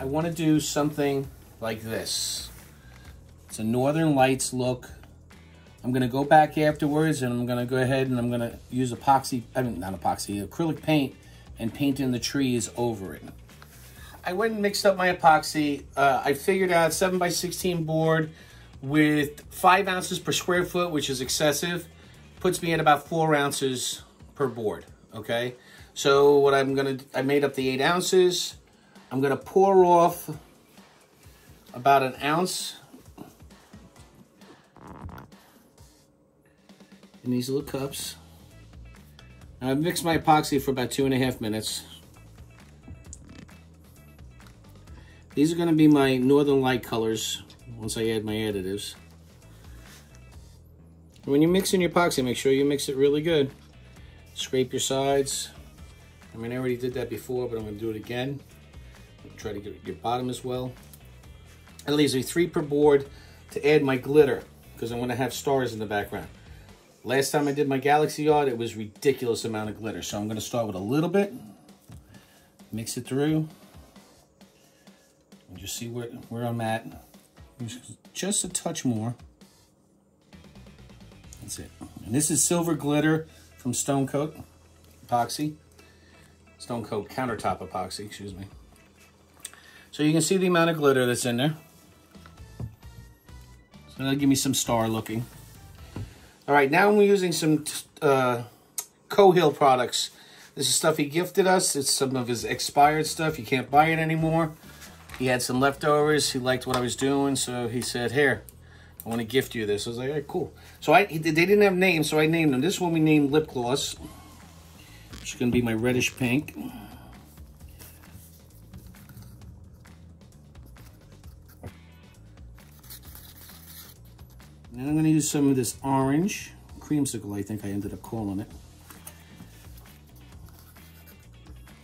I want to do something like this. It's a Northern Lights look. I'm going to go back afterwards and I'm going to go ahead and I'm going to use acrylic paint and paint in the trees over it. I went and mixed up my epoxy. I figured out 7x16 board with 5 ounces per square foot, which is excessive, puts me at about 4 ounces per board, okay? So what I made up the 8 ounces. I'm gonna pour off about 1 ounce in these little cups. Now, I've mixed my epoxy for about 2.5 minutes. These are gonna be my Northern Light colors once I add my additives. When you're mixing your epoxy, make sure you mix it really good. Scrape your sides. I mean, I already did that before, but I'm gonna do it again. Try to get your bottom as well. It leaves me 3 per board to add my glitter, because I'm gonna have stars in the background. Last time I did my Galaxy Art, it was ridiculous amount of glitter. So I'm gonna start with a little bit, mix it through, and just see where I'm at. Just a touch more. That's it. And this is silver glitter from Stone Coat Epoxy. Stone Coat Countertop Epoxy, excuse me. So you can see the amount of glitter that's in there. So that'll give me some star looking. All right, now I'm using some Cohill products. This is stuff he gifted us. It's some of his expired stuff. You can't buy it anymore. He had some leftovers. He liked what I was doing, so he said, here, I want to gift you this. I was like, all right, cool. So they didn't have names, so I named them. This one we named Lip Gloss, which is going to be my reddish pink. Then I'm going to use some of this orange, creamsicle, I think I ended up calling it.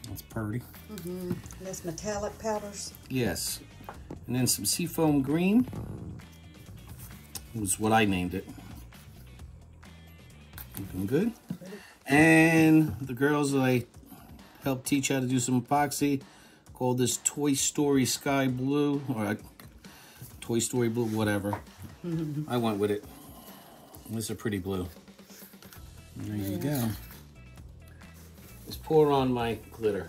That's pretty. Mm-hmm. Those metallic powders. Yes. And then some seafoam green was what I named it. Looking good. And the girls that I helped teach how to do some epoxy called this Toy Story Sky Blue, or Toy Story Blue, whatever. I went with it. It's a pretty blue. And there you go. Let's pour on my glitter.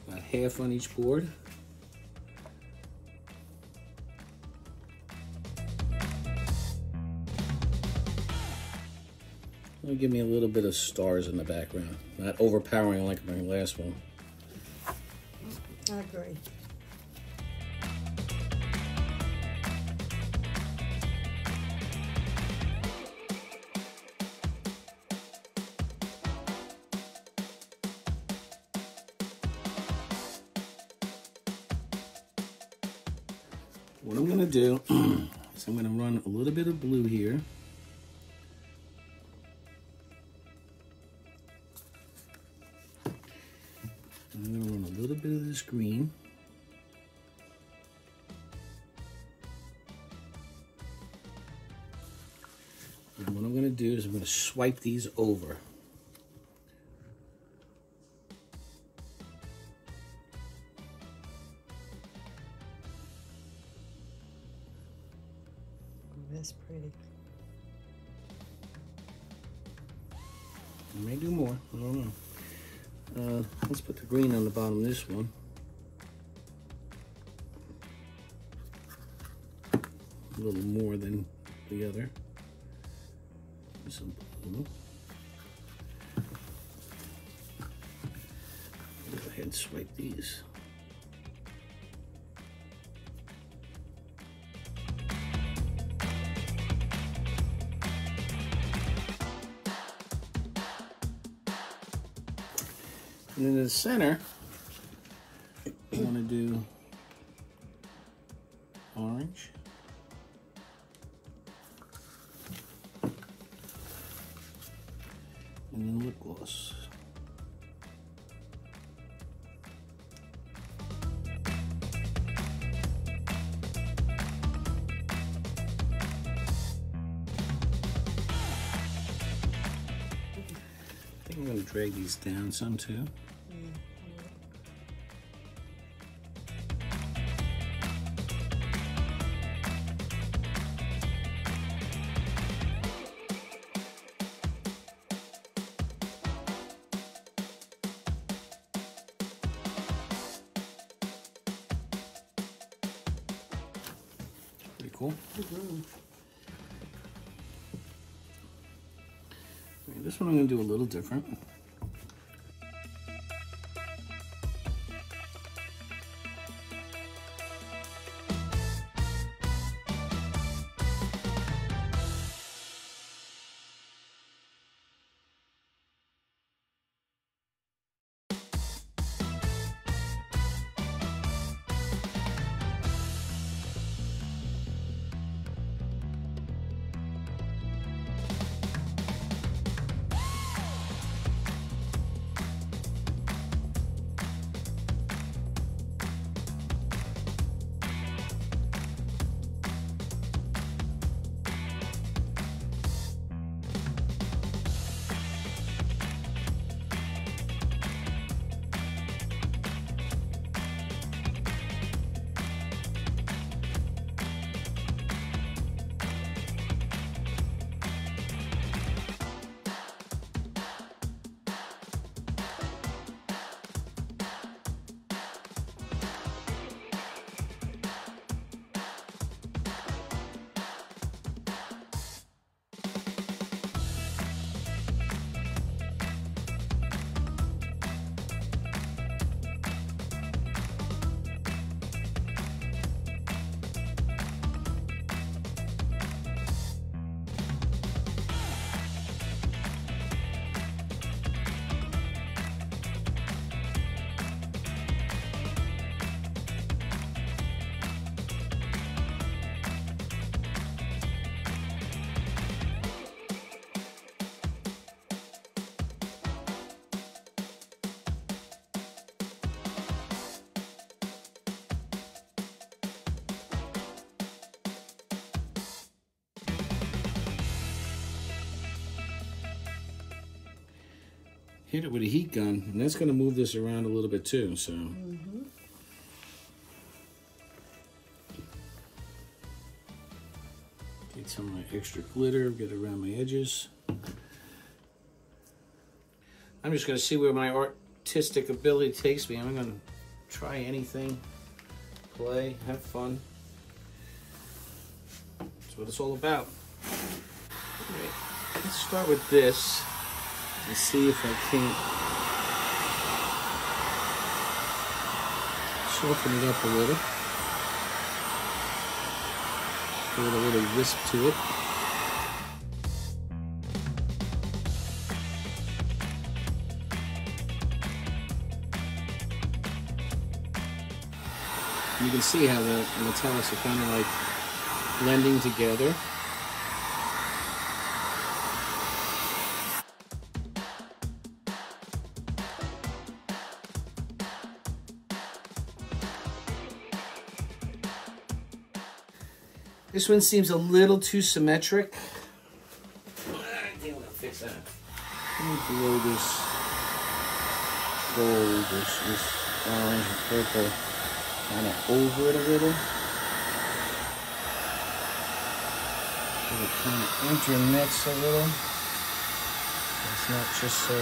About half on each board. It'll give me a little bit of stars in the background. Not overpowering like my last one. I agree. What I'm gonna do is I'm gonna run a little bit of blue here. I'm gonna run a little bit of this green. And what I'm gonna do is I'm gonna swipe these over. That's pretty. I may do more, I don't know. Let's put the green on the bottom of this one. A little more than the other. Some blue. Go ahead and swipe these. And in the center, I want to do orange. And then lip gloss. I think I'm going to drag these down some too. cool. This one I'm going to do a little different. Hit it with a heat gun, and that's going to move this around a little bit too, so. Take some of my extra glitter, get it around my edges. I'm just going to see where my artistic ability takes me. I'm going to try anything, play, have fun. That's what it's all about. Okay, let's start with this. Let's see if I can't soften it up a little. Give it a little wisp to it. You can see how the metallics are kind of like blending together. This one seems a little too symmetric. I think I'm gonna fix that. Let me blow this gold, this orange and purple kind of over it a little. So it kind of intermix a little. It's not just so.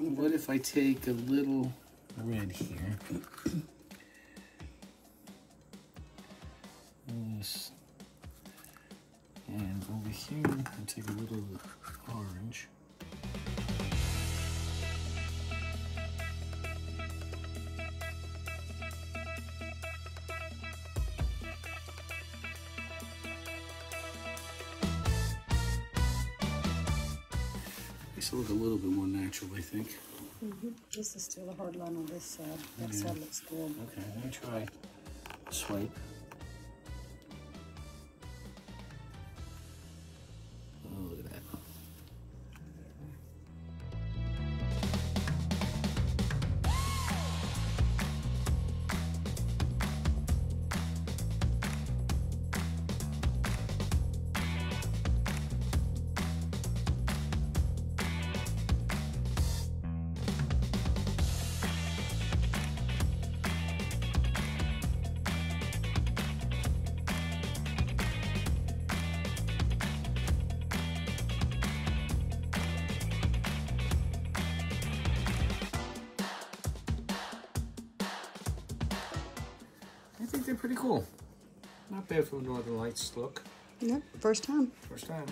What if I take a little red here? This. And over here, I'll take a little orange. Makes it look a little bit more natural, I think. This is still a hard line on this side. That side looks good. Okay, let me try a swipe. Oh, look at that. they're pretty cool. Not bad for a Northern Lights look. Yep, first time. First time.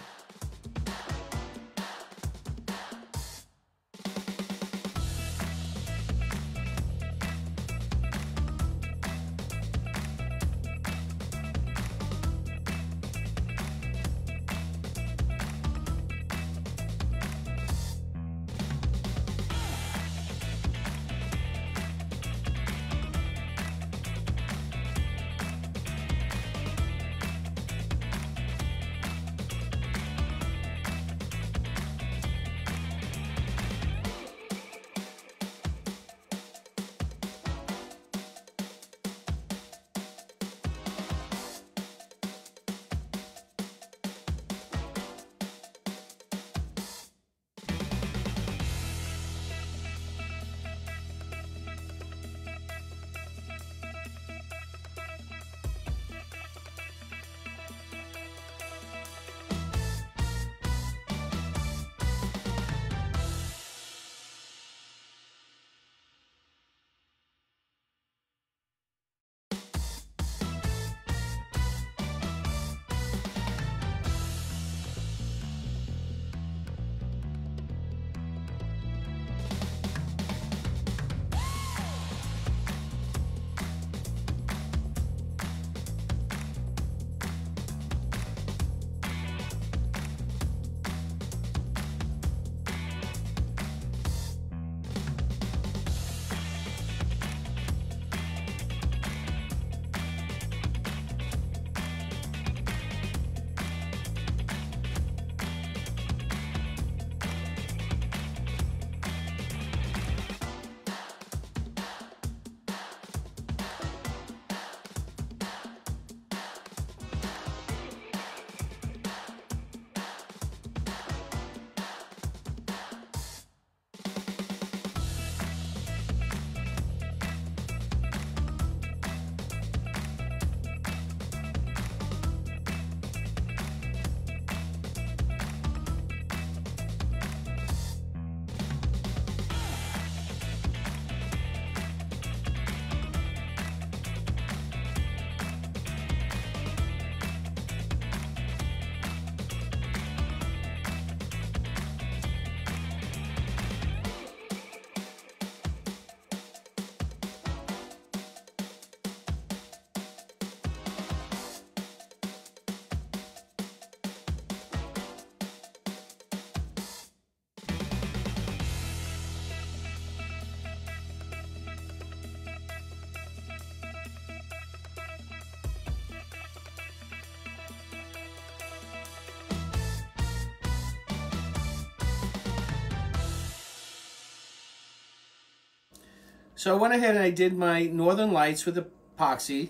So I went ahead and I did my Northern Lights with epoxy,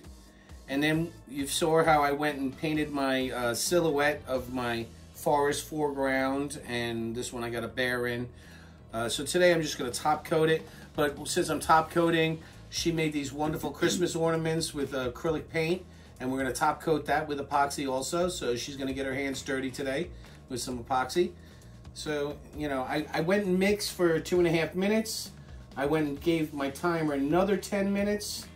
and then you saw how I went and painted my silhouette of my forest foreground, and this one I got a bear in. So today I'm just going to top coat it, but since I'm top coating, she made these wonderful Christmas ornaments with acrylic paint, and we're going to top coat that with epoxy also. So she's going to get her hands dirty today with some epoxy. So, you know, I went and mixed for 2.5 minutes. I went and gave my timer another 10 minutes,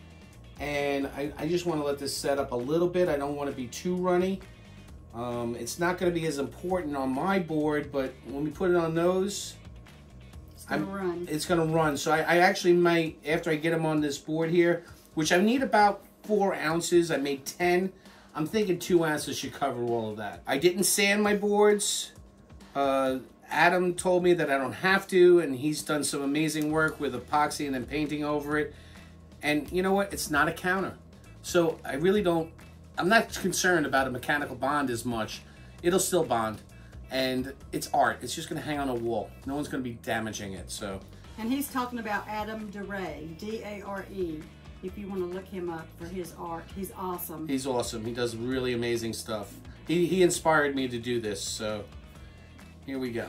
and I just want to let this set up a little bit. I don't want to be too runny. It's not going to be as important on my board, but when we put it on those, it's going to run. So I actually might, after I get them on this board here, which I need about 4 ounces. I made 10. I'm thinking 2 ounces should cover all of that. I didn't sand my boards. Adam told me that I don't have to, and he's done some amazing work with epoxy and then painting over it. And you know what? It's not a counter. So I really don't, I'm not concerned about a mechanical bond as much. It'll still bond. And it's art. It's just going to hang on a wall. No one's going to be damaging it. So. And he's talking about Adam DeRay, D-A-R-E. If you want to look him up for his art, he's awesome. He's awesome. He does really amazing stuff. He inspired me to do this. So here we go.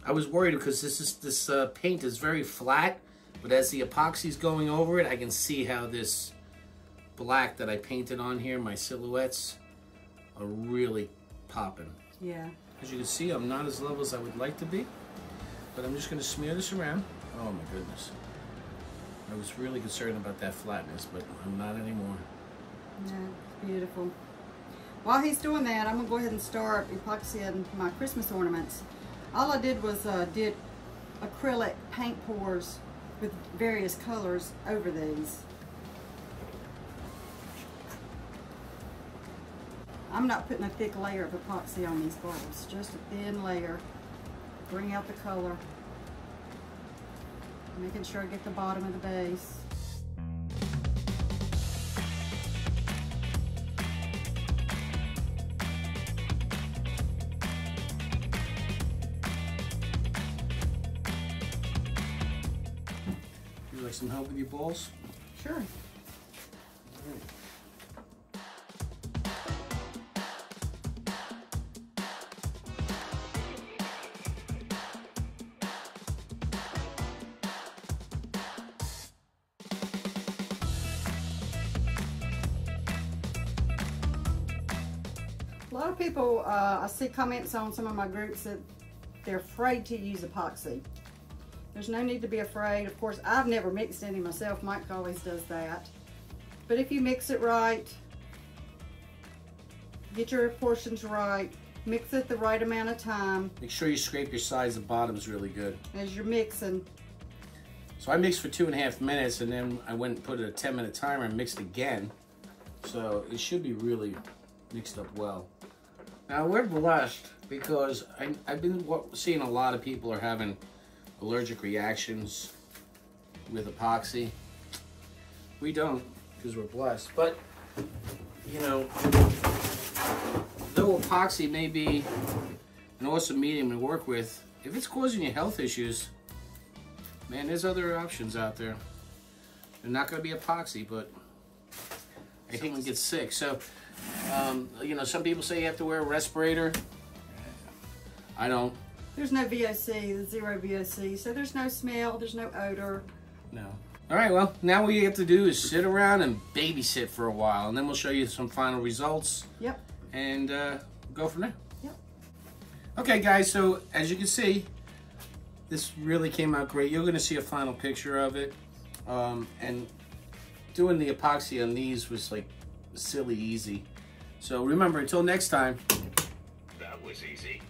I was worried because this paint is very flat, but as the epoxy is going over it, I can see how this black that I painted on here, my silhouettes, are really popping. Yeah. As you can see, I'm not as level as I would like to be, but I'm just going to smear this around. Oh my goodness. I was really concerned about that flatness, but I'm not anymore. Yeah, it's beautiful. While he's doing that, I'm going to go ahead and start epoxying my Christmas ornaments. All I did was did acrylic paint pours with various colors over these. I'm not putting a thick layer of epoxy on these bulbs, just a thin layer. Bring out the color. Making sure I get the bottom of the base. Would you like some help with your balls? Sure. All right. A lot of people, I see comments on some of my groups that they're afraid to use epoxy. There's no need to be afraid. Of course, I've never mixed any myself. Mike always does that. But if you mix it right, get your portions right, mix it the right amount of time. Make sure you scrape your sides and bottoms really good. As you're mixing. So I mixed for 2.5 minutes, and then I went and put a 10-minute timer and mixed again. So it should be really mixed up well. Now we're blessed because I've been seeing a lot of people are having allergic reactions with epoxy. We don't, because we're blessed. But, you know, though epoxy may be an awesome medium to work with, if it's causing you health issues, man, there's other options out there. They're not going to be epoxy, but I hate when it gets sick. So, you know, some people say you have to wear a respirator. I don't. There's no VOC, there's zero VOC, so there's no smell, there's no odor. No. All right, well, now what you have to do is sit around and babysit for a while, and then we'll show you some final results. Yep. And go from there. Yep. Okay, guys, so as you can see, this really came out great. You're going to see a final picture of it. And doing the epoxy on these was like silly easy. So remember, until next time. That was easy.